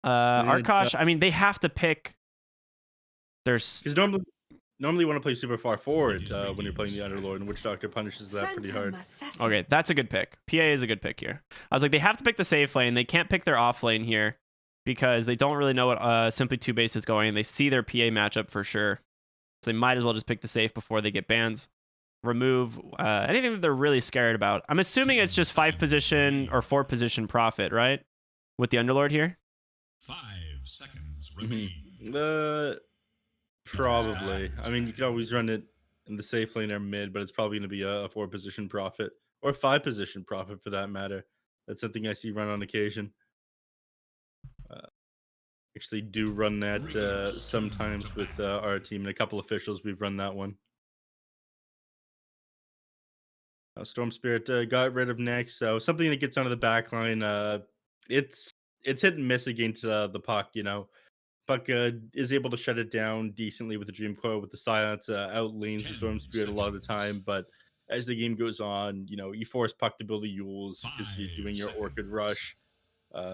Arkosh, I mean, they have to pick. There's Because normally you want to play super far forward when you're playing the Underlord, and Witch Doctor punishes that pretty hard. okay. That's a good pick. PA is a good pick here. I was like, they have to pick the safe lane. They can't pick their off lane here because they don't really know what Simply 2 base is going. They see their PA matchup for sure, so they might as well just pick the safe before they get bans. Remove anything that they're really scared about. I'm assuming it's just 5 position or 4 position profit, right? With the Underlord here. 5 seconds remain. Probably. I mean, you could always run it in the safe lane or mid, but it's probably going to be a 4 position profit or 5 position profit for that matter. That's something I see run on occasion. Actually, do run that sometimes with our team and a couple officials. We've run that one. Storm Spirit got rid of next, so something that gets onto the back line. It's hit and miss against the puck. Puck is able to shut it down decently with the Dream Coil, with the silence, out lanes the Storm Spirit a lot of the time. But as the game goes on, you force Puck to build a Yules because you're doing your Orchid Rush.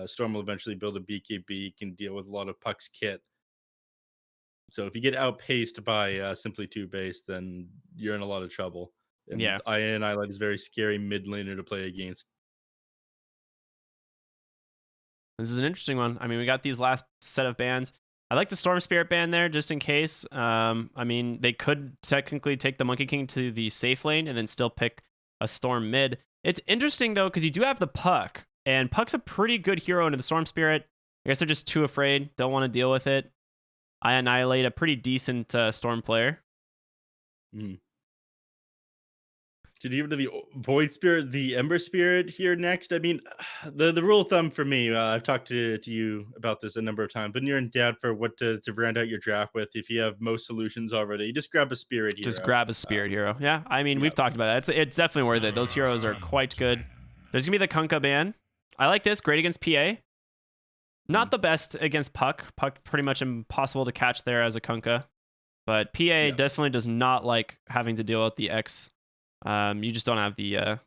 Storm will eventually build a BKB, can deal with a lot of Puck's kit. So if you get outpaced by Simply 2 base, then you're in a lot of trouble. And Yeah. Iolite is a very scary mid laner to play against. This is an interesting one. I mean, we got these last set of bans. I like the Storm Spirit ban there, just in case. I mean, they could technically take the Monkey King to the safe lane and then still pick a Storm mid. It's interesting, though, because you do have the Puck, and Puck's a pretty good hero into the Storm Spirit. I guess they're just too afraid, don't want to deal with it. I Annihilate, a pretty decent Storm player. Did you do the Void Spirit, the Ember Spirit here next? I mean, the rule of thumb for me, I've talked to you about this a number of times, but you're in doubt for what to round out your draft with. If you have most solutions already, you just grab a Spirit hero. Just grab a Spirit hero. Yeah, I mean, we've talked about that. It's definitely worth it. Those heroes are quite good. There's going to be the Kunkka ban. I like this. Great against PA. Not the best against Puck. Puck pretty much impossible to catch there as a Kunkka. But PA definitely does not like having to deal with the X. You just don't have the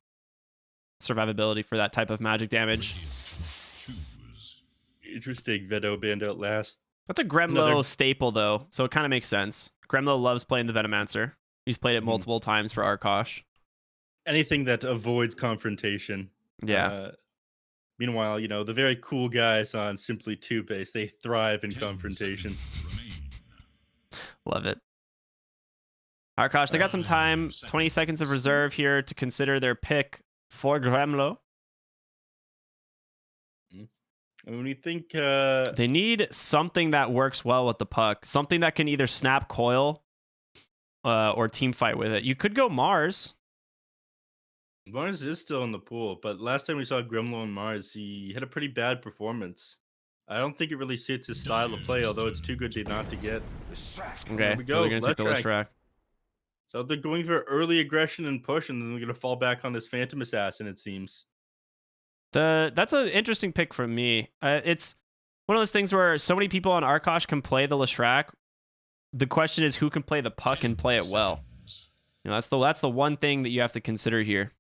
survivability for that type of magic damage. Interesting. Veto banned out last. That's a Gremlo staple, though, so it kind of makes sense. Gremlo loves playing the Venomancer. He's played it multiple times for Arkosh. Anything that avoids confrontation. Yeah. Meanwhile, the very cool guys on Simply 2 base, they thrive in confrontation. Love it. Arkosh, they got some time, 20 seconds of reserve here to consider their pick for Gremlo. I mean, when you think... They need something that works well with the Puck. Something that can either snap coil or team fight with it. You could go Mars. Mars is still in the pool, but last time we saw Gremlo and Mars, he had a pretty bad performance. I don't think it really suits his style of play, although it's too good not to get. Okay, so they're going to take the Leshrac. So they're going for early aggression and push, and then they're going to fall back on this Phantom Assassin, it seems. That's an interesting pick for me. It's one of those things where so many people on Arkosh can play the Leshrac. The question is who can play the Puck and play it well. That's the one thing that you have to consider here.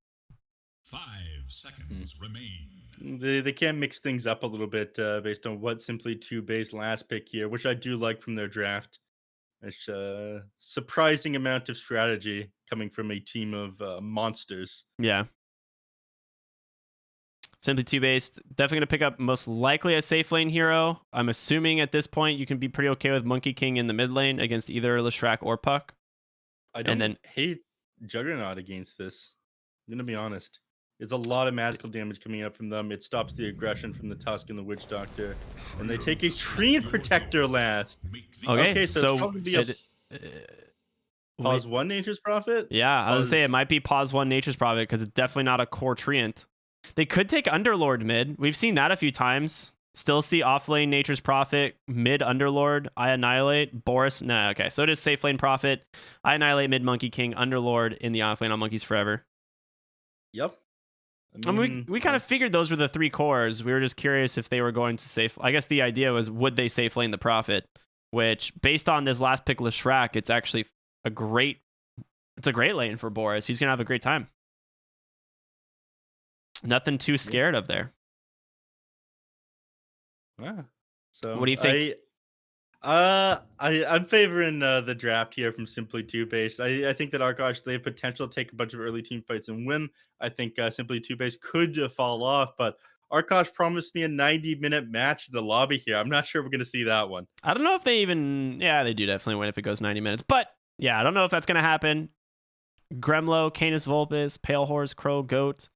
5 seconds remain. They can mix things up a little bit based on what Simply 2 base last pick here, which I do like from their draft. It's a surprising amount of strategy coming from a team of monsters. Yeah. Simply 2 base, definitely going to pick up most likely a safe lane hero. I'm assuming at this point you can be pretty okay with Monkey King in the mid lane against either Leshrac or Puck. I don't hate Juggernaut against this. I'm going to be honest. It's a lot of magical damage coming up from them. It stops the aggression from the Tusk and the Witch Doctor. And they take a Treant Protector last. Okay, so it's probably pause 1 Nature's Prophet? Yeah, I was going to say it might be pause 1 Nature's Prophet because it's definitely not a core Treant. They could take Underlord mid. We've seen that a few times. Still see offlane Nature's Prophet, mid Underlord, I Annihilate, Boris. Nah, okay, so it is safe lane Prophet, I Annihilate, mid Monkey King, Underlord in the offlane on Monkeys Forever. Yep. I mean, we kind of figured those were the 3 cores. We were just curious if they were going to safe. I guess the idea was, would they safe lane the Prophet? Which, based on this last pick, Leshrac, it's actually a great lane for Boris. He's gonna have a great time. Nothing too scared of there. Ah, So What do you think? I'm favoring the draft here from Simply Two Base. I think that Arkosh, they have potential to take a bunch of early team fights and win. I think Simply Two Base could fall off, but Arkosh promised me a 90-minute match in the lobby here. I'm not sure we're gonna see that one. I don't know if they even. Yeah, they do definitely win if it goes 90 minutes. But yeah, I don't know if that's gonna happen. Gremlo, Canis Vulpes, Pale Horse, Crow, Goat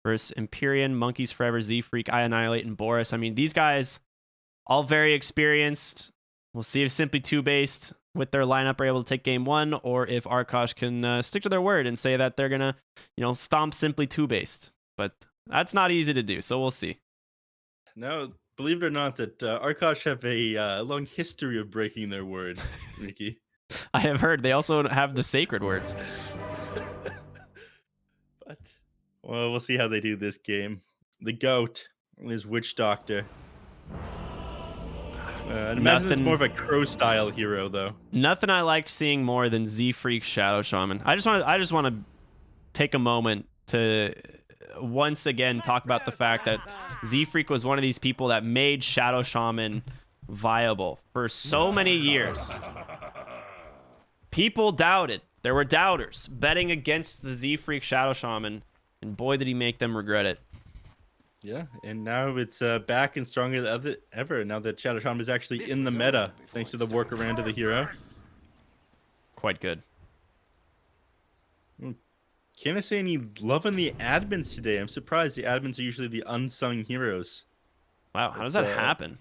versus Empyrean, Monkeys Forever, Z Freak, I Annihilate, and Boris. I mean, these guys all very experienced. We'll see if Simply Two Based with their lineup are able to take game one, or if Arkosh can stick to their word and say that they're gonna, stomp Simply Two Based. But that's not easy to do, so we'll see. No, believe it or not, that Arkosh have a long history of breaking their word, Ricky. I have heard they also have the sacred words. But well, we'll see how they do this game. The goat is Witch Doctor. I'd imagine it's more of a Crow style hero, though. Nothing I like seeing more than Z Freak Shadow Shaman. I just want to take a moment to once again talk about the fact that Z Freak was one of these people that made Shadow Shaman viable for so many years. People doubted. There were doubters betting against the Z Freak Shadow Shaman, and boy, did he make them regret it. Yeah, and now it's back and stronger than ever. Now that Shadow Shaman is actually in the meta, thanks to the workaround of the hero. Quite good. Can't I say any love on the admins today? I'm surprised. The admins are usually the unsung heroes. Wow, how does that happen?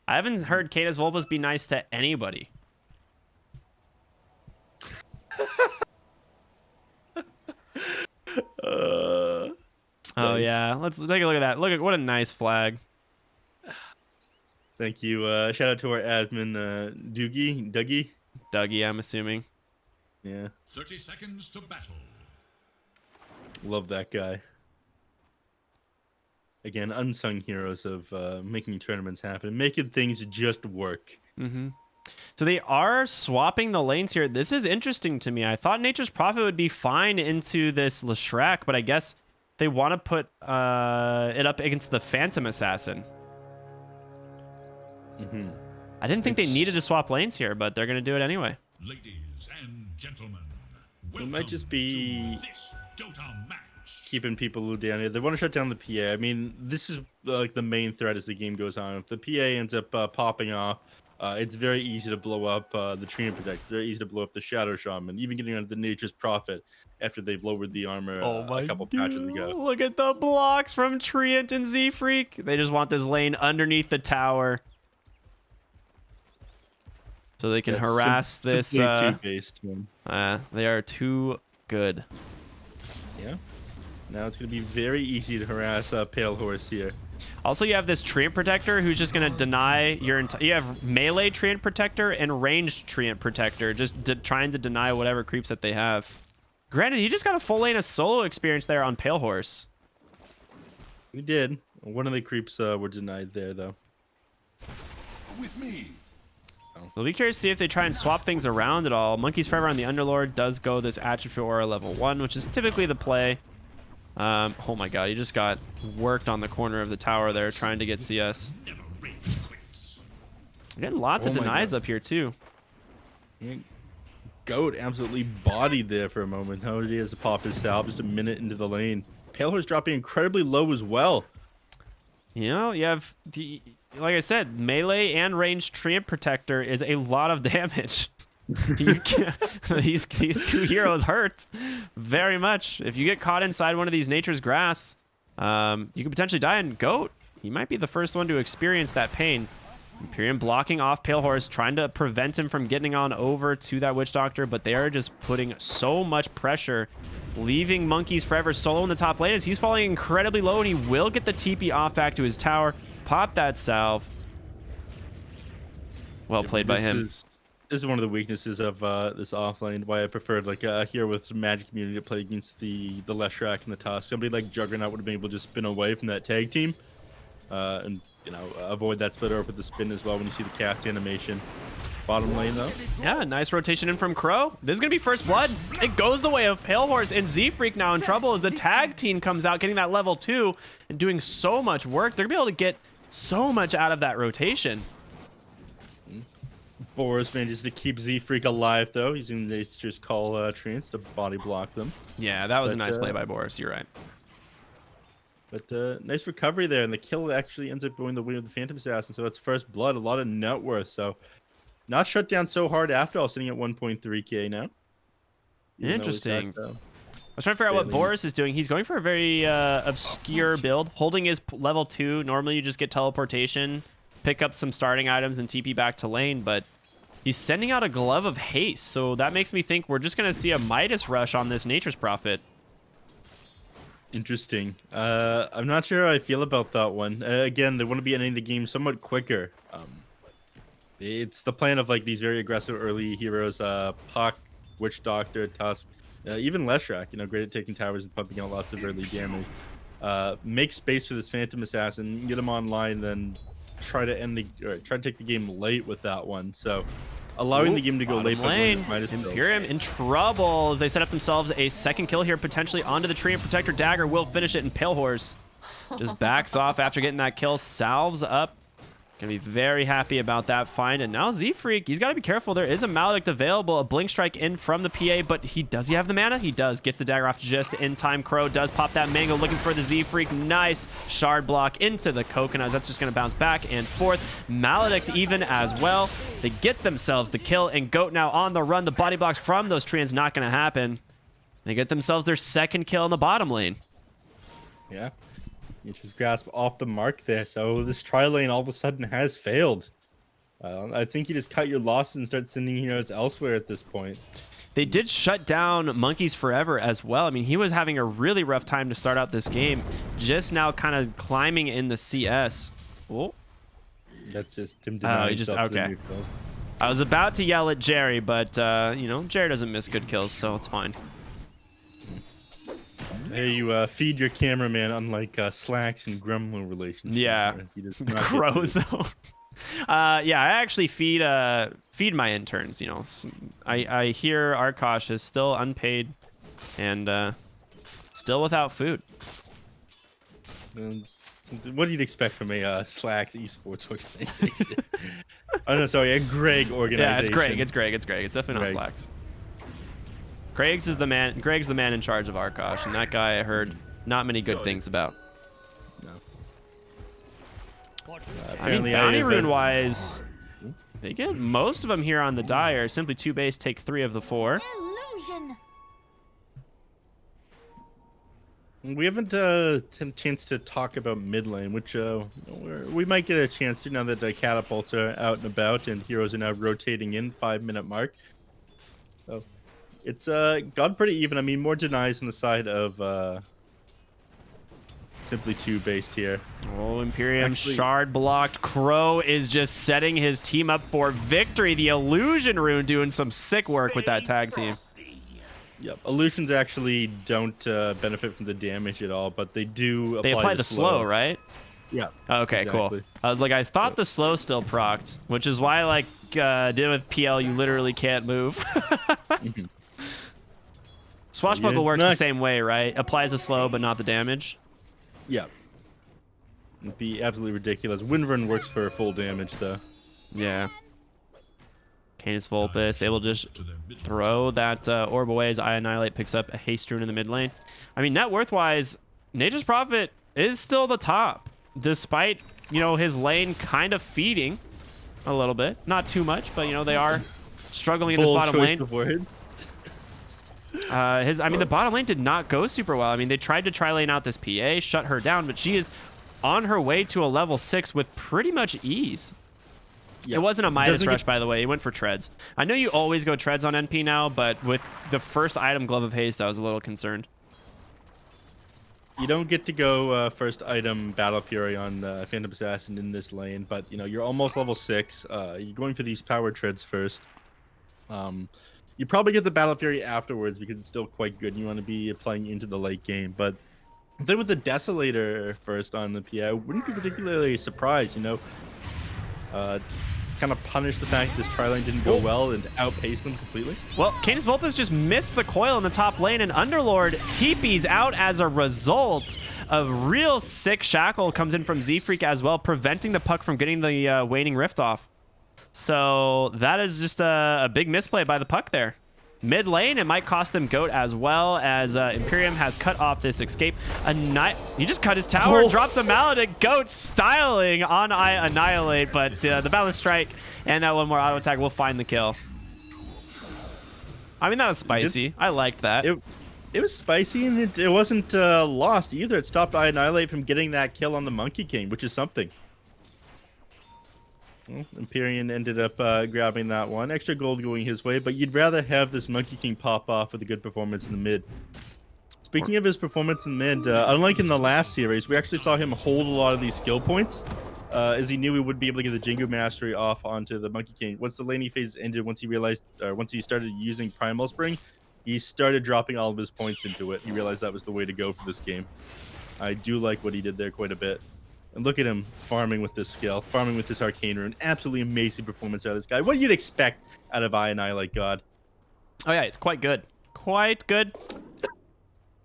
I haven't heard Canis Vulpes be nice to anybody. Oh Nice. yeah, let's take a look at that. Look at what a nice flag. Thank you. Shout out to our admin, Dougie. Dougie, I'm assuming. Yeah, 30 seconds to battle. love that guy. Again, unsung heroes of making tournaments happen, making things just work. Mm-hmm. So they are swapping the lanes here. This is interesting to me. I thought Nature's Prophet would be fine into this Leshrac, but I guess they want to put it up against the Phantom Assassin. Mm-hmm. I didn't think they needed to swap lanes here, but they're going to do it anyway. Ladies and gentlemen, It might just be this Dota match. keeping people down here. They want to shut down the PA. I mean, this is like the main threat as the game goes on. If the PA ends up popping off, it's very easy to blow up the Treant Protect. Very easy to blow up the Shadow Shaman, even getting onto the Nature's Prophet after they've lowered the armor a couple patches ago. Look at the blocks from Treant and Z Freak. They just want this lane underneath the tower so they can harass this. Two-based one. They are too good. Yeah. Now it's going to be very easy to harass Pale Horse here. Also, you have this Treant Protector who's just going to deny your you have melee Treant Protector and ranged Treant Protector, just trying to deny whatever creeps that they have. Granted, he just got a full lane of solo experience there on Pale Horse. We did. One of the creeps were denied there, though. With me. We'll be curious to see if they try and swap things around at all. Monkeys Forever on the Underlord does go this Atrophy Aura level 1, which is typically the play. Oh my god, he just got worked on the corner of the tower there trying to get CS. Never rage quits. Getting lots of Oh my denies God. up here too. Goat absolutely bodied there for a moment. How did he has to pop his salve just a minute into the lane. Pale Horse dropping incredibly low as well. You know, you have, like I said, melee and ranged Treant Protector is a lot of damage. These two heroes hurt very much. If you get caught inside one of these Nature's Grasps, you could potentially die. And Goat, he might be the first one to experience that pain. Empyrean blocking off Pale Horse, trying to prevent him from getting on over to that Witch Doctor, but they are just putting so much pressure, leaving Monkeys Forever solo in the top lane as he's falling incredibly low, and he will get the TP off back to his tower. Pop that salve. Well played by him. This is one of the weaknesses of this offlane. Why I preferred like here with some Magic Community to play against the Leshrac and the Tusk. Somebody like Juggernaut would have been able to just spin away from that tag team, and avoid that split over with the spin as well when you see the cast animation. Bottom lane though. Yeah, nice rotation in from Crow. This is gonna be first blood. It goes the way of Pale Horse, and Z Freak now in trouble as the tag team comes out, getting that level 2 and doing so much work. They're gonna be able to get so much out of that rotation. Boris manages to keep Z-Freak alive, though, using Nature's Call Treants to body block them. Yeah, that was a nice play by Boris. You're right. But nice recovery there, and the kill actually ends up going the way of the Phantom Assassin. So that's first blood, a lot of net worth. So not shut down so hard after all, sitting at 1.3k now. Interesting. I was trying to figure out what Boris is doing. He's going for a very obscure build, holding his level 2. Normally you just get teleportation, pick up some starting items, and TP back to lane, but he's sending out a Glove of Haste, so that makes me think we're just going to see a Midas rush on this Nature's Prophet. Interesting. I'm not sure how I feel about that one. Again, they want to be ending the game somewhat quicker. It's the plan of like these very aggressive early heroes, Puck, Witch Doctor, Tusk, even Leshrac, great at taking towers and pumping out lots of early damage. Make space for this Phantom Assassin, get him online, then try to take the game late with that one. So allowing the game to go late, lane. Imperium in trouble as they set up themselves a second kill here, potentially onto the tree, and Protector Dagger will finish it, and Pale Horse just backs off after getting that kill, salves up. Gonna be very happy about that find. And now Z-Freak, he's got to be careful. There is a Maledict available, a Blink Strike in from the PA, but does he have the mana? He does. Gets the dagger off just in time. Crow does pop that mango, looking for the Z-Freak. Nice shard block into the coconuts. That's just gonna bounce back and forth. Maledict even as well. They get themselves the kill, and Goat now on the run. The body blocks from those treants not gonna happen. They get themselves their second kill in the bottom lane. Yeah. Nature's Grasp off the mark there, so this tri lane all of a sudden has failed. I think you just cut your losses and start sending heroes elsewhere at this point. They did shut down Monkeys Forever as well. I mean, he was having a really rough time to start out this game, just now kind of climbing in the CS. Oh, that's just him denying himself to the new kills. I was about to yell at Jerry, but Jerry doesn't miss good kills, so it's fine. Hey, you feed your cameraman, unlike Slacks and Gremlin relationship. Yeah, Crows. Yeah, I actually feed my interns. I hear Arkosh is still unpaid and still without food. What do you expect from a Slacks esports organization? Oh no, sorry, a Greg organization. Yeah, it's Greg. It's definitely not Slacks. Greg's the man in charge of Arkosh, and that guy I heard not many good things about. No. I mean, bounty rune wise, they get most of them here on the Dire. Simply 2 base, take 3 of the 4. Illusion. We haven't had a chance to talk about mid lane, which we might get a chance to now that the catapults are out and about and heroes are now rotating in 5-minute mark. So it's gone pretty even. I mean, more denies on the side of simply 2 based here. Oh, Imperium shard blocked. Crow is just setting his team up for victory. The Illusion rune doing some sick work with that tag team. Yep, illusions actually don't benefit from the damage at all, but they do apply the slow, right? Yeah. Okay, exactly. Cool. I was like, I thought the slow still procced, which is why, like, dealing with PL, you literally can't move. Swashbuckle works the same way, right? Applies the slow, but not the damage. Yeah. It'd be absolutely ridiculous. Windrun works for full damage, though. Yeah. Canis Vulpes able to just throw that orb away as I Annihilate picks up a haste rune in the mid lane. I mean, net worth-wise, Nature's Prophet is still the top, despite, his lane kind of feeding a little bit. Not too much, but, they are struggling in this bottom lane. The bottom lane did not go super well. I mean, they tried to tri-lane out this PA, shut her down, but she is on her way to a level 6 with pretty much ease. Yep. It wasn't a Midas rush, by the way. He went for treads. I know you always go treads on NP now, but with the first item, Glove of Haste, I was a little concerned. You don't get to go first item Battle Fury on Phantom Assassin in this lane, but you're almost level 6. You're going for these power treads first. You probably get the Battle Fury afterwards because it's still quite good. You want to be playing into the late game, but then with the Desolator first on the PA, I wouldn't be particularly surprised. Kind of punish the fact that this tri-lane didn't go well and outpace them completely. Well, Canis Vulpes just missed the coil in the top lane, and Underlord TP's out as a result. A real sick shackle comes in from Z-Freak as well, preventing the puck from getting the Waning Rift off. So that is just a big misplay by the puck there. Mid lane, it might cost them GOAT as well, as Imperium has cut off this escape. He just cut his tower, drops a mallet at GOAT, styling on Annihilate, but the balance strike and that one more auto attack will find the kill. I mean, that was spicy. I liked that. It was spicy, and it wasn't lost either. It stopped Annihilate from getting that kill on the Monkey King, which is something. Well, Empyrean ended up grabbing that one. Extra gold going his way, but you'd rather have this Monkey King pop off with a good performance in the mid. Speaking of his performance in mid, unlike in the last series, we actually saw him hold a lot of these skill points, as he knew he would be able to get the Jingu Mastery off onto the Monkey King. Once the laning phase ended, once he started using Primal Spring, he started dropping all of his points into it. He realized that was the way to go for this game. I do like what he did there quite a bit. And look at him farming with this skill, farming with this Arcane Rune. Absolutely amazing performance out of this guy. What you'd expect out of Annihilate God. Oh yeah, it's quite good. Quite good.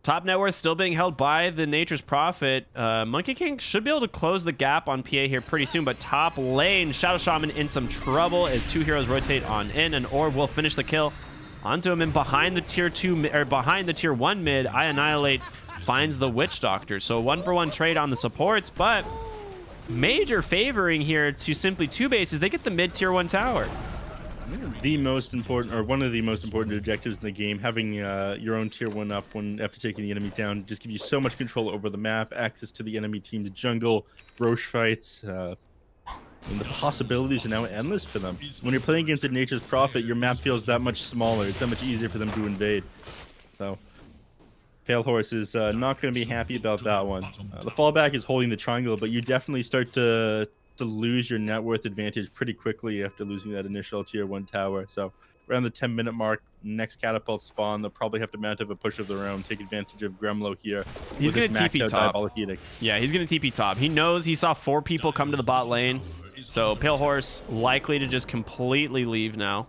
Top net worth still being held by the Nature's Prophet. Monkey King should be able to close the gap on PA here pretty soon, but top lane, Shadow Shaman in some trouble as two heroes rotate on in, and Orb will finish the kill onto him, and behind the tier 2 or behind the tier 1 mid, Annihilate finds the Witch Doctor. So 1-for-1 trade on the supports, but major favoring here to Simply TOOBASED is they get the mid tier 1 tower. The most important, or one of the most important objectives in the game, having your own tier 1 up when after taking the enemy down, just give you so much control over the map, access to the enemy team's jungle, Roche fights, and the possibilities are now endless for them. When you're playing against a Nature's Prophet, your map feels that much smaller. It's that much easier for them to invade. So Pale Horse is not going to be happy about that one. The fallback is holding the triangle, but you definitely start to lose your net worth advantage pretty quickly after losing that initial tier 1 tower. So around the 10-minute mark, next catapult spawn, they'll probably have to mount up a push of their own, take advantage of Gremlo here. He's going to TP top. Yeah, he's going to TP top. He knows he saw 4 people come to the bot lane, so Pale Horse likely to just completely leave now.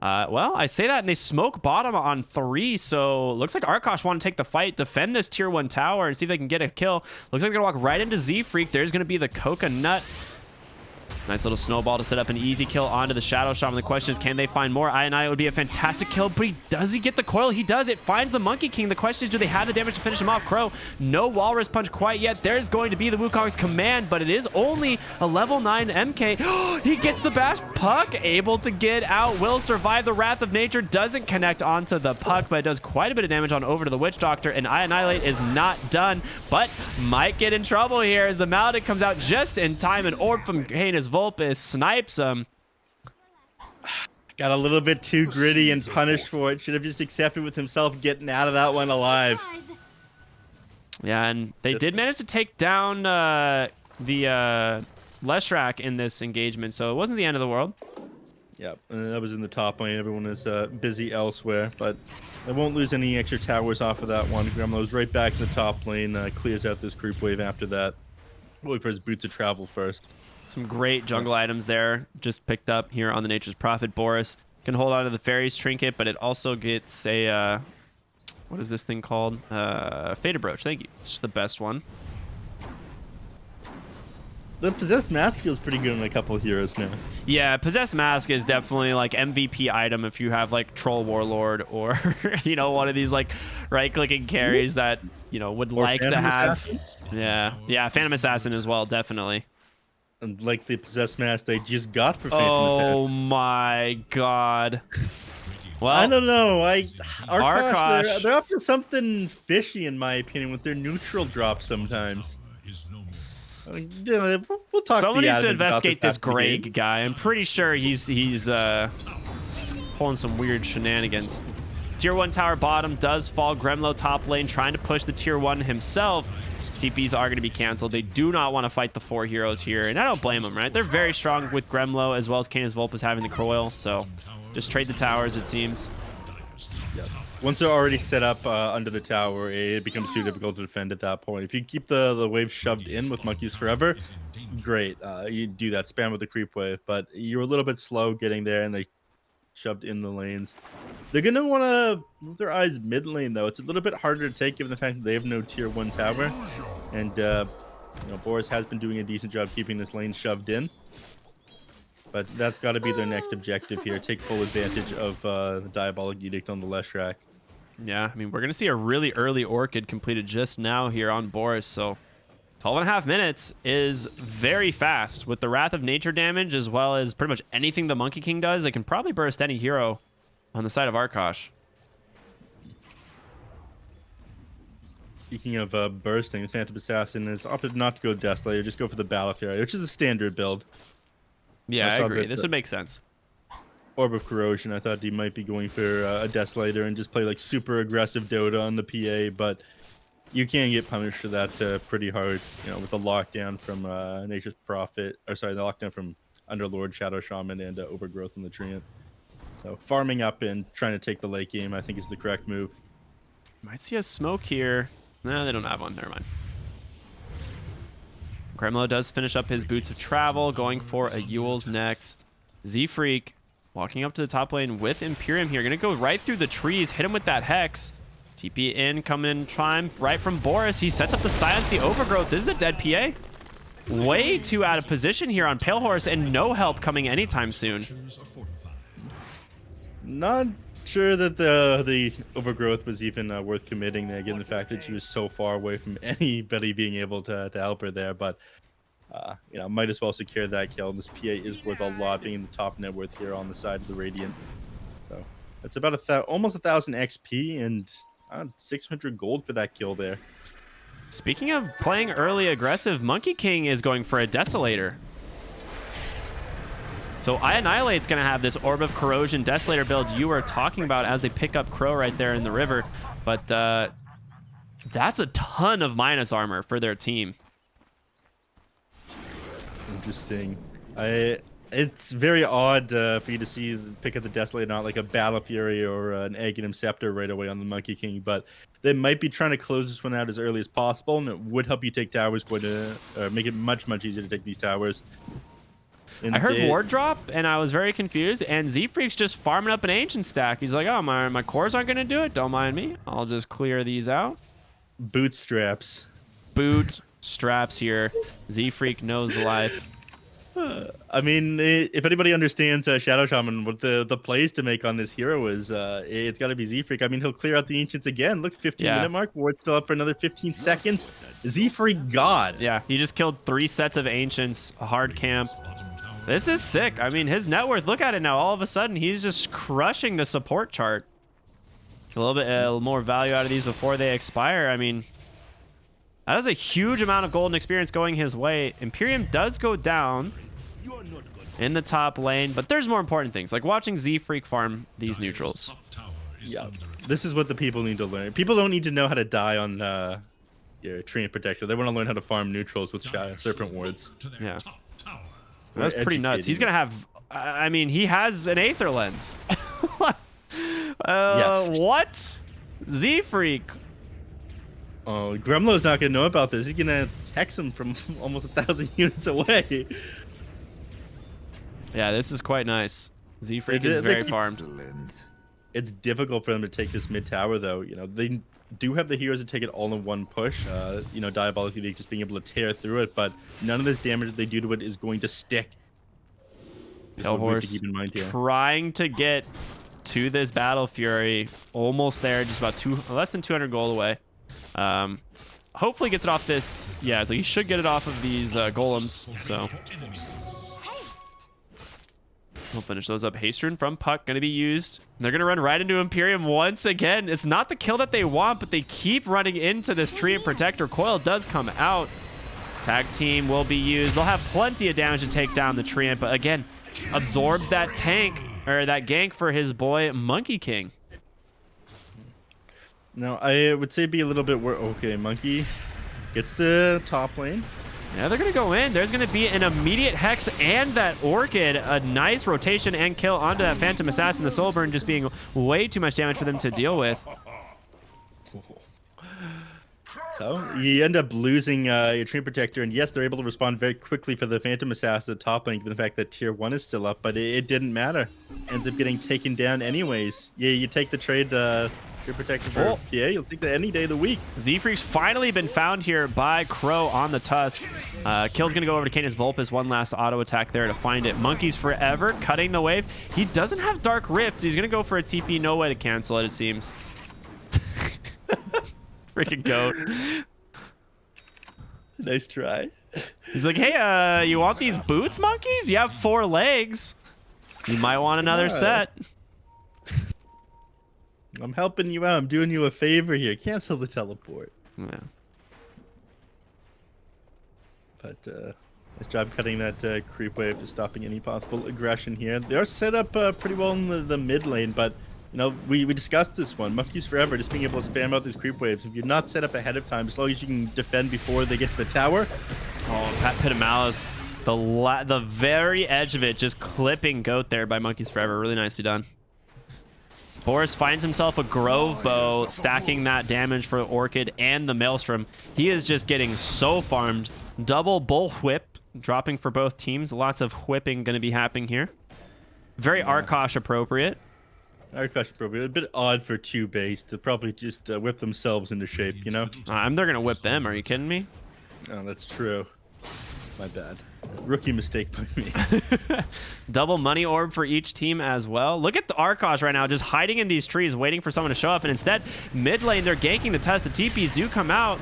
Well, I say that, and they smoke bottom on 3, so looks like Arkosh want to take the fight, defend this tier 1 tower, and see if they can get a kill. Looks like they're going to walk right into Z-Freak. There's going to be the Coconut. Nice little snowball to set up an easy kill onto the Shadow Shaman. The question is, can they find more? It would be a fantastic kill, but does he get the coil? He does. It finds the Monkey King. The question is, do they have the damage to finish him off? Crow, no Walrus Punch quite yet. There's going to be the Wukong's command, but it is only a level 9 MK. He gets the bash. Puck able to get out. Will survive the Wrath of Nature. Doesn't connect onto the Puck, but it does quite a bit of damage on over to the Witch Doctor, and Annihilate is not done, but might get in trouble here as the Maledict comes out just in time, and Orb from Canis Vulpes snipes him. Got a little bit too gritty and punished for it. Should have just accepted with himself getting out of that one alive. Yeah, and they did manage to take down the Leshrac in this engagement, so it wasn't the end of the world. Yep, and that was in the top lane. Everyone is busy elsewhere, but they won't lose any extra towers off of that one. Gremlo's right back in the top lane, clears out this creep wave after that. Wait for his boots of travel first. Some great jungle items there, just picked up here on the Nature's Prophet. Boris can hold on to the Fairy's Trinket, but it also gets a, what is this thing called? Fated Brooch, thank you. It's just the best one. The Possessed Mask feels pretty good on a couple of heroes now. Yeah, Possessed Mask is definitely like MVP item if you have like Troll Warlord or, you know, one of these like right-clicking carries that, you know, would like to have. Assassin? Yeah, Phantom Assassin as well, definitely. And like the Possessed Mask they just got for Phantom Assassin. Oh my god. Well, I don't know. Arkosh, they're up to something fishy in my opinion with their neutral drops sometimes. We'll talk. Someone needs to investigate this Greg guy. I'm pretty sure he's pulling some weird shenanigans. Tier 1 tower bottom does fall. Gremlo top lane trying to push the tier 1 himself. TPs are going to be canceled. They do not want to fight the 4 heroes here, and I don't blame them, right? They're very strong with Gremlo as well as Canis Vulpes having the coil, so just trade the towers, it seems. Yep. Once they're already set up under the tower, it becomes too difficult to defend at that point. If you keep the wave shoved in with Monkeys Forever, great. You do that, spam with the creep wave, but you're a little bit slow getting there, and they shoved in the lanes. They're going to want to move their eyes mid lane, though. It's a little bit harder to take given the fact that they have no tier 1 tower. And, you know, Boris has been doing a decent job keeping this lane shoved in. But that's got to be their next objective here. Take full advantage of the Diabolic Edict on the Leshrac. Yeah, I mean, we're going to see a really early Orchid completed just now here on Boris, so 12.5 minutes is very fast. With the Wrath of Nature damage, as well as pretty much anything the Monkey King does, they can probably burst any hero on the side of Arkosh. Speaking of bursting, the Phantom Assassin has opted not to go Desolator, just go for the Battle Fury, which is a standard build. Yeah, I saw agree. that This the would make sense. Orb of Corrosion, I thought he might be going for a Desolator and just play like super aggressive Dota on the PA, but you can get punished for that pretty hard, you know, with the lockdown from Nature's Prophet, or sorry, the lockdown from Underlord, Shadow Shaman, and Overgrowth in the Treant. So farming up and trying to take the late game, I think, is the correct move. Might see a smoke here. No, they don't have one. Never mind. Gremlo does finish up his Boots of Travel, going for a Yule's next. Z-Freak walking up to the top lane with Imperium here. Going to go right through the trees, hit him with that Hex. TP in, coming in time right from Boris. He sets up the Silence, the Overgrowth. This is a dead PA. Way too out of position here on Pale Horse, and no help coming anytime soon. Not sure that the Overgrowth was even worth committing there, given the fact that she was so far away from anybody being able to help her there. But you know, might as well secure that kill. This PA is worth a lot, being the top net worth here on the side of the Radiant. So it's about almost 1,000 XP and 600 gold for that kill there. Speaking of playing early aggressive, Monkey King is going for a Desolator. So Annihilate's going to have this Orb of Corrosion Desolator build you were talking about as they pick up Crow right there in the river. But that's a ton of minus armor for their team. Interesting. It's very odd for you to see pick up the Desolator, not like a Battle Fury or an Aghanim Scepter right away on the Monkey King, but they might be trying to close this one out as early as possible, and it would help you take towers, make it much easier to take these towers. And I heard Ward drop, and I was very confused, and Z-Freak's just farming up an Ancient stack. He's like, oh, my cores aren't going to do it. Don't mind me. I'll just clear these out. Bootstraps. Bootstraps here. Z-Freak knows the life. I mean, if anybody understands Shadow Shaman, what the plays to make on this hero is, it's got to be Z-Freak. I mean, he'll clear out the Ancients again. Look, 15-minute mark. Ward's still up for another 15 seconds. Z-Freak God. Yeah, he just killed 3 sets of Ancients, a hard camp. This is sick. I mean, his net worth, look at it now. All of a sudden, he's just crushing the support chart. A little bit more value out of these before they expire. I mean, that is a huge amount of golden experience going his way. Imperium does go down in the top lane, but there's more important things, like watching Z-Freak farm these neutrals. Yeah, this is what the people need to learn. People don't need to know how to die on your Treant Protector. They want to learn how to farm neutrals with Serpent Wards. Yeah. That's pretty nuts. He's going to have... I mean, he has an Aether Lens. Yes. What? Z-Freak. Oh, Gremlo's not going to know about this. He's going to hex him from almost 1,000 units away. Yeah, this is quite nice. Z-Freak is very farmed. It's difficult for them to take this mid tower, though. You know, they do have the heroes to take it all in one push. You know, Diabolic Edict just being able to tear through it, but none of this damage that they do to it is going to stick. Pale Horse trying to get to this Battle Fury. Almost there, just about less than 200 gold away. Hopefully gets it off this. Yeah, so he should get it off of these golems. So we'll finish those up. Haste Rune from Puck going to be used. They're going to run right into Imperium once again. It's not the kill that they want, but they keep running into this Treant Protector. Coil does come out. Tag team will be used. They'll have plenty of damage to take down the Treant, but again, absorbs that tank, or that gank for his boy Monkey King. Now, I would say be a little bit okay, Monkey gets the top lane. Yeah, they're going to go in. There's going to be an immediate Hex and that Orchid. A nice rotation and kill onto that Phantom Assassin. The Soul Burn just being way too much damage for them to deal with. So you end up losing your Treant Protector, and yes, they're able to respond very quickly for the Phantom Assassin top lane, given the fact that tier 1 is still up, but it didn't matter. Ends up getting taken down anyways. Yeah, you take the trade Good protection for PA. You'll take that any day of the week. Z-Freak's finally been found here by Crow on the Tusk. Kill's going to go over to Canis Vulpes. One last auto attack there to find it. Monkeys Forever cutting the wave. He doesn't have Dark Rift, so he's going to go for a TP. No way to cancel it, it seems. Freaking goat. Nice try. He's like, hey, you want these boots, monkeys? You have 4 legs. You might want another set. I'm helping you out. I'm doing you a favor here. Cancel the teleport. Yeah. But nice job cutting that creep wave to stopping any possible aggression here. They are set up pretty well in the mid lane, but you know, we discussed this one. Monkeys Forever, just being able to spam out these creep waves. If you're not set up ahead of time, as long as you can defend before they get to the tower. Oh, Pat Pit of Malice. The very edge of it, just clipping goat there by Monkeys Forever. Really nicely done. Boris finds himself a Grove Bow, stacking that damage for Orchid and the Maelstrom. He is just getting so farmed. Double Bull Whip, dropping for both teams. Lots of whipping going to be happening here. Very Arkosh appropriate. Arkosh appropriate. A bit odd for 2-base to probably just whip themselves into shape, you know? They're going to whip them. Are you kidding me? Oh, that's true. My bad. Rookie mistake by me. Double money orb for each team as well. Look at the Arkosh right now, just hiding in these trees, waiting for someone to show up. And instead, mid lane, they're ganking the Tusk. The TPs do come out.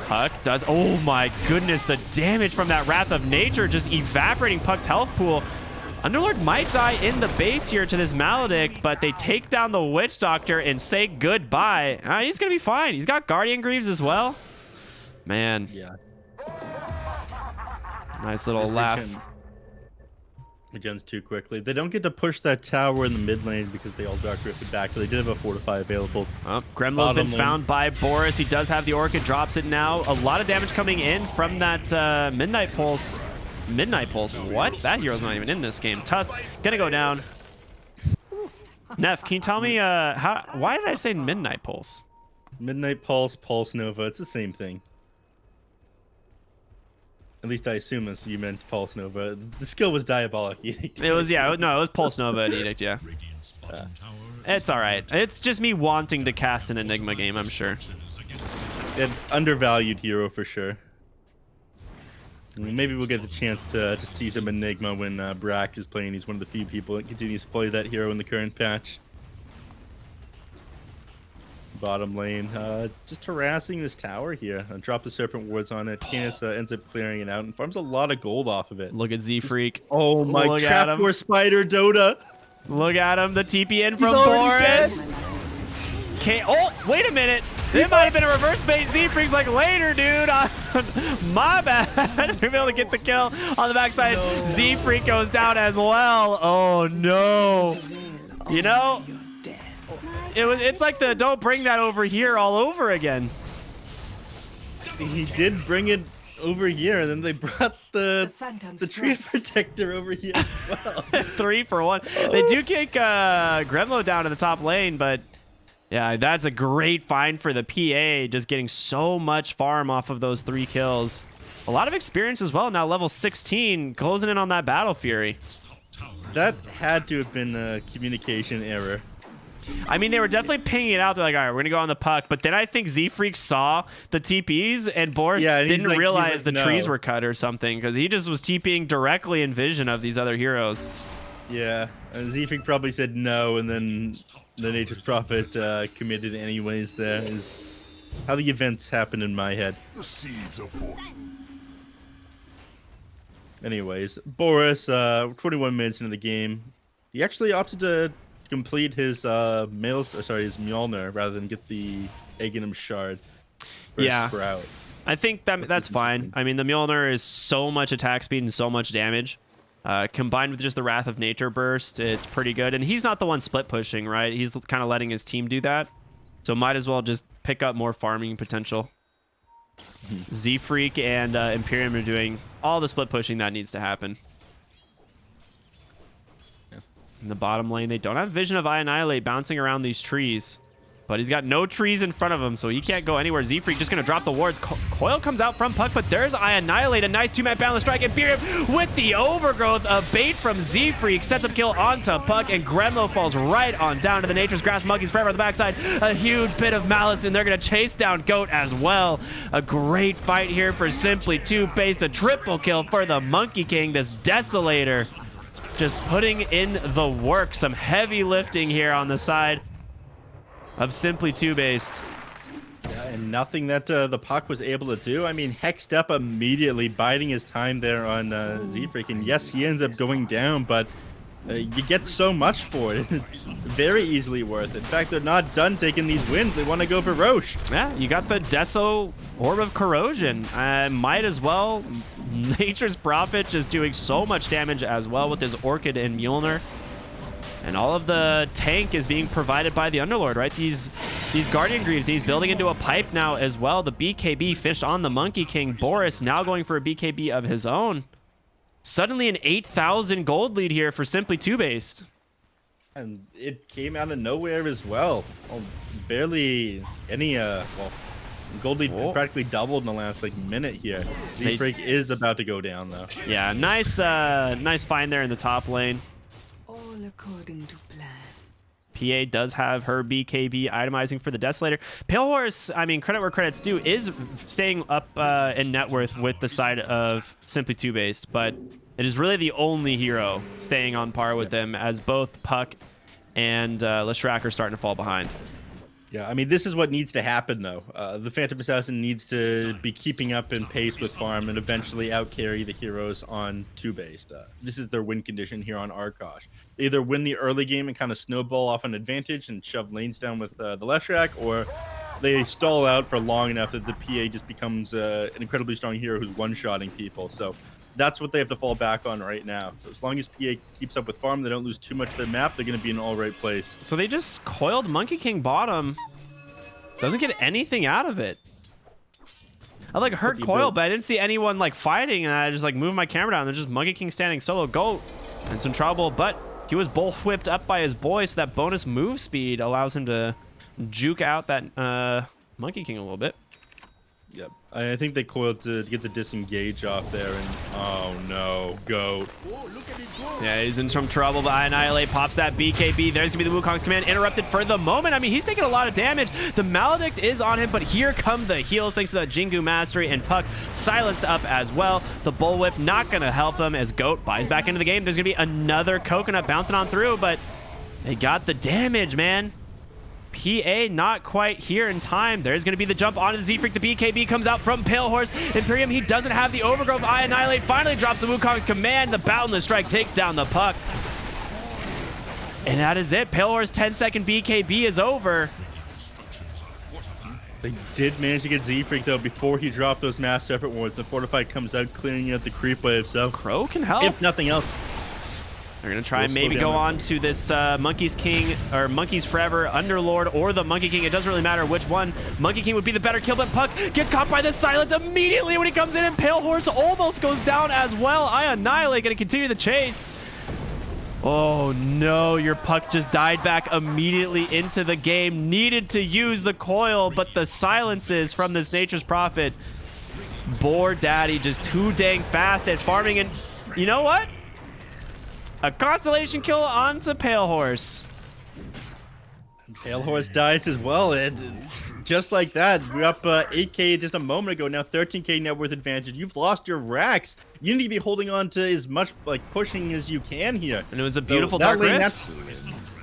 Puck does. Oh my goodness, the damage from that Wrath of Nature just evaporating Puck's health pool. Underlord might die in the base here to this Maledict, but they take down the Witch Doctor and say goodbye. He's going to be fine. He's got Guardian Greaves as well. Man. Yeah. Nice little laugh. Gens too quickly. They don't get to push that tower in the mid lane because they all Dark Rifted back, but they did have a Fortify available. Oh, Gremlo's been found by Boris. He does have the Orchid, drops it now. A lot of damage coming in from that Midnight Pulse. Midnight Pulse? What? That hero's not even in this game. Tusk gonna go down. Neph, can you tell me why did I say Midnight Pulse? Midnight Pulse, Pulse Nova, it's the same thing. At least I assume as you meant Pulse Nova. The skill was Diabolic Edict. It was, yeah, no, it was Pulse Nova and Edict, yeah. It's alright. It's just me wanting to cast an Enigma game, I'm sure. An undervalued hero for sure. I mean, maybe we'll get the chance to see some Enigma when Brack is playing. He's one of the few people that continues to play that hero in the current patch. Bottom lane, just harassing this tower here. Drop the Serpent Wards on it. Canis ends up clearing it out and farms a lot of gold off of it. Look at Z-Freak. Oh my, Trapdoor Spider Dota. Look at him, the TP in from Boris. Oh, wait a minute. It might have been a reverse bait. Z-Freak's like, later, dude. My bad. We're able to get the kill on the backside. No. Z-Freak goes down as well. Oh, no. You know, it's like the don't bring that over here all over again. He did bring it over here, and then they brought the Tree Protector over here as well. 3 for 1. They do kick Gremlo down to the top lane, but yeah, that's a great find for the PA, just getting so much farm off of those 3 kills. A lot of experience as well, now level 16, closing in on that Battle Fury. That had to have been a communication error. I mean, they were definitely pinging it out. They're like, all right, we're going to go on the puck. But then I think Z-Freak saw the TPs, and Boris didn't realize the trees were cut or something, because he just was TPing directly in vision of these other heroes. Yeah, and Z-Freak probably said no, and then the Nature's Prophet committed anyways. There is how the events happen in my head. The seeds of fortune. Anyways, Boris, 21 minutes into the game, he actually opted to complete his his Mjolnir rather than get the Aghanim Shard for Sprout. I think that's fine. I mean, the Mjolnir is so much attack speed and so much damage. Combined with just the Wrath of Nature burst, it's pretty good. And he's not the one split pushing, right? He's kind of letting his team do that. So might as well just pick up more farming potential. Z-Freak and Imperium are doing all the split pushing that needs to happen. In the bottom lane, they don't have Vision of Annihilate bouncing around these trees. But he's got no trees in front of him, so he can't go anywhere. Z-Freak just going to drop the wards. Coil comes out from Puck, but there's I Annihilate. A nice two-man balance strike. And Imperium with the overgrowth. A bait from Z-Freak. Sets up kill onto Puck, and Gremlo falls right on down to the Nature's Grasp. Monkeys forever on the backside. A huge bit of malice, and they're going to chase down Goat as well. A great fight here for Simply TOOBASED. A triple kill for the Monkey King, this Desolator. Just putting in the work. Some heavy lifting here on the side of Simply TOOBASED. Yeah, and nothing that the Puck was able to do. I mean, Hexed up immediately, biding his time there on Z-Freak. And yes, he ends up going down, but you get so much for it. It's very easily worth it. In fact, they're not done taking these wins. They want to go for Roche. Yeah, you got the Deso Orb of Corrosion. Might as well. Nature's Prophet just doing so much damage as well with his Orchid and Mjolnir. And all of the tank is being provided by the Underlord, right? These Guardian Greaves, he's building into a pipe now as well. The BKB finished on the Monkey King. Boris now going for a BKB of his own. Suddenly an 8,000 gold lead here for Simply TOOBASED. And it came out of nowhere as well. Barely any, well, gold lead practically doubled in the last minute here. Z-Freak is about to go down though. Yeah, nice find there in the top lane. According to plan. PA does have her BKB itemizing for the Desolator. Pale Horse, I mean, credit where credit's due, is staying up in net worth with the side of Simply TOOBASED, but it is really the only hero staying on par with them, as both Puck and Leshrac are starting to fall behind. Yeah, I mean, this is what needs to happen, though. The Phantom Assassin needs to be keeping up in pace with farm and eventually outcarry the heroes on TOOBASED. This is their win condition here on Arkosh. They either win the early game and kind of snowball off an advantage and shove lanes down with the Leshrac, or they stall out for long enough that the PA just becomes an incredibly strong hero who's one-shotting people. So that's what they have to fall back on right now. So as long as PA keeps up with farm, they don't lose too much of their map, they're going to be in all right place. So they just coiled Monkey King bottom. Doesn't get anything out of it. I heard coil, but I didn't see anyone fighting, and I just moved my camera down. There's just Monkey King standing solo. Goat and some trouble, but he was bull-whipped up by his boy, so that bonus move speed allows him to juke out that Monkey King a little bit. Yep. I think they coiled to get the disengage off there, and oh no, Goat. Yeah, he's in some trouble, but Annihilate pops that BKB. There's gonna be the Wukong's command interrupted for the moment. I mean, he's taking a lot of damage. The Maledict is on him, but here come the heals thanks to that Jingu Mastery, and Puck silenced up as well. The Bullwhip not gonna help him as Goat buys back into the game. There's gonna be another Coconut bouncing on through, but they got the damage, man. PA not quite here in time. There's going to be the jump onto the Z-Freak. The BKB comes out from Pale Horse. Imperium, he doesn't have the overgrowth. I Annihilate finally drops the Wukong's command. The Boundless Strike takes down the Puck. And that is it. Pale Horse 10-second BKB is over. They did manage to get Z-Freak, though, before he dropped those mass effort wards. The Fortify comes out, clearing out the creep wave, so Crow can help. If nothing else. They're going to try and maybe go on to this Monkey's King, or Monkey's Forever, Underlord, or the Monkey King. It doesn't really matter which one. Monkey King would be the better kill, but Puck gets caught by the silence immediately when he comes in, and Pale Horse almost goes down as well. I Annihilate going to continue the chase. Oh no, your Puck just died back immediately into the game. Needed to use the coil, but the silences from this Nature's Prophet. Boar Daddy just too dang fast at farming, and you know what? A Constellation kill onto Pale Horse. Pale Horse dies as well, and just like that, we're up 8k just a moment ago. Now 13k net worth advantage. You've lost your racks. You need to be holding on to as much pushing as you can here. And it was a beautiful Dark Rift.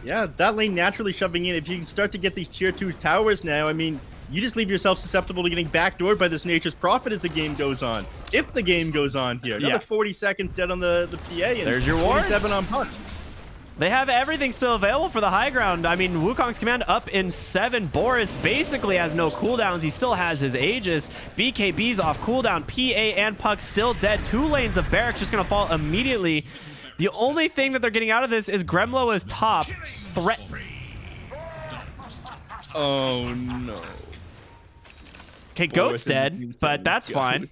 Yeah, that lane naturally shoving in. If you can start to get these tier 2 towers now, I mean, you just leave yourself susceptible to getting backdoored by this Nature's Prophet as the game goes on. If the game goes on here. Another 40 seconds dead on the PA. And there's your wards. 47 on Punch. They have everything still available for the high ground. I mean, Wukong's command up in 7. Boris basically has no cooldowns. He still has his Aegis. BKB's off cooldown. PA and Puck still dead. 2 lanes of Barracks just going to fall immediately. The only thing that they're getting out of this is Gremlo is top. Threat. Oh, no. Okay, Goat's dead, but that's fine.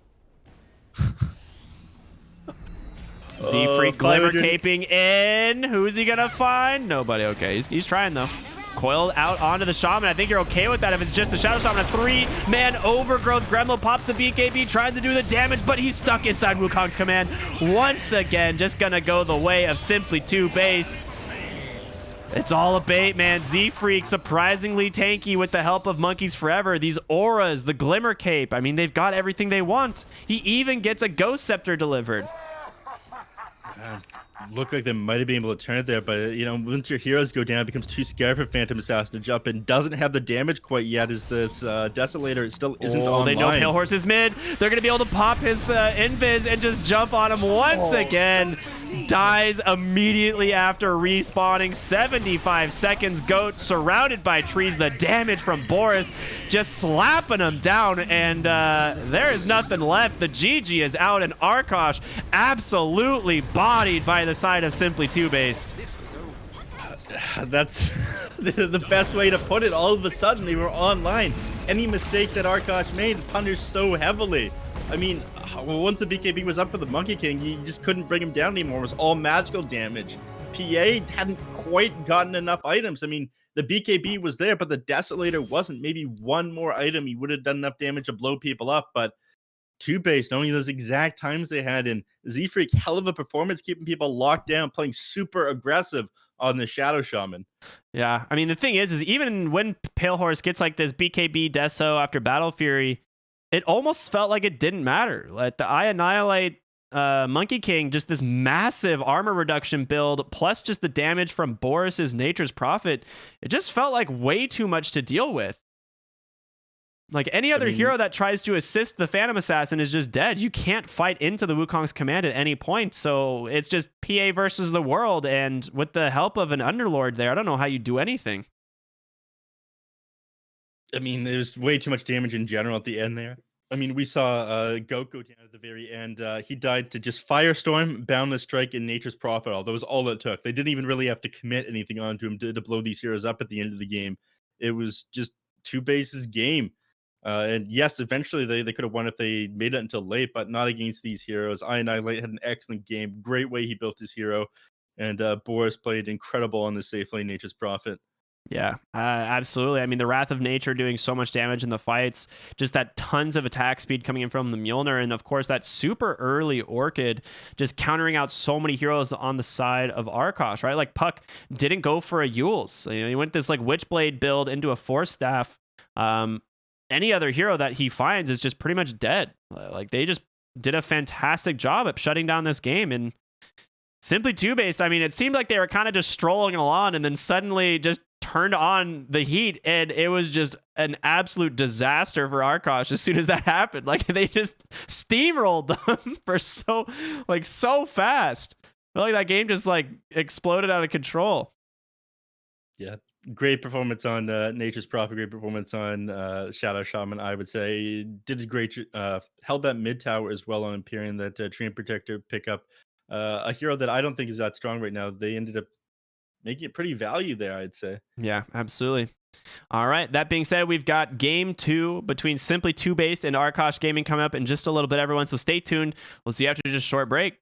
Z-Freak Glimmer caping in. Who's he gonna find? Nobody. Okay, he's trying though. Coiled out onto the Shaman. I think you're okay with that if it's just the Shadow Shaman. A 3-man overgrowth. Gremlin pops the BKB, tries to do the damage, but he's stuck inside Wukong's command. Once again, just gonna go the way of simply TOOBASED. It's all a bait, man. Z-Freak surprisingly tanky with the help of Monkeys Forever. These auras, the Glimmer Cape. I mean, they've got everything they want. He even gets a Ghost Scepter delivered. Look like they might have been able to turn it there, but you know, once your heroes go down, it becomes too scary for Phantom Assassin to jump in. Doesn't have the damage quite yet, as this Desolator still isn't online. They know Pale Horse is mid. They're going to be able to pop his invis and just jump on him once again. Dies immediately after respawning. 75 seconds. Goat surrounded by trees. The damage from Boris just slapping him down, and there is nothing left. The GG is out, and Arkosh absolutely bodied by the side of simply TOOBASED. That's the best way to put it. All of a sudden, they were online. Any mistake that Arkosh made punished so heavily. I mean, once the BKB was up for the Monkey King, you just couldn't bring him down anymore. It was all magical damage. PA hadn't quite gotten enough items. I mean, the BKB was there, but the Desolator wasn't. Maybe one more item, he would have done enough damage to blow people up, but TOOBASED, knowing those exact times they had in Z-Freak, hell of a performance, keeping people locked down, playing super aggressive on the Shadow Shaman. Yeah, I mean, the thing is even when Pale Horse gets like this BKB Deso after Battle Fury, it almost felt like it didn't matter. Like the I Annihilate Monkey King, just this massive armor reduction build, plus just the damage from Boris's Nature's Prophet, it just felt like way too much to deal with. Like any other hero that tries to assist the Phantom Assassin is just dead. You can't fight into the Wukong's command at any point. So it's just PA versus the world. And with the help of an Underlord there, I don't know how you do anything. I mean, there's way too much damage in general at the end there. I mean, we saw Goat go down at the very end. He died to just Firestorm, Boundless Strike, and Nature's Prophet. That was all it took. They didn't even really have to commit anything onto him to blow these heroes up at the end of the game. It was just TOOBASED's game. And yes, eventually they could have won if they made it until late, but not against these heroes. I Annihilate had an excellent game. Great way he built his hero. And Boris played incredible on the safe lane Nature's Prophet. Yeah, absolutely. I mean, the Wrath of Nature doing so much damage in the fights, just that tons of attack speed coming in from the Mjolnir, and of course that super early Orchid just countering out so many heroes on the side of Arkosh, right? Like Puck didn't go for a Yules. You know, he went this like Witchblade build into a Force Staff. Any other hero that he finds is just pretty much dead. Like they just did a fantastic job at shutting down this game. And simply TOOBASED, I mean, it seemed like they were kind of just strolling along and then suddenly just turned on the heat, and it was just an absolute disaster for Arkosh as soon as that happened. Like they just steamrolled them for so fast. I feel like that game just like exploded out of control. Yeah. Great performance on Nature's Prophet, great performance on Shadow Shaman, I would say. Did a great held that mid tower as well on Empyrean, that Treant Protector pickup. A hero that I don't think is that strong right now. They ended up making it pretty value there, I'd say. Yeah, absolutely. All right. That being said, we've got game 2 between simply TOOBASED and Arkosh Gaming coming up in just a little bit, everyone. So stay tuned. We'll see you after just a short break.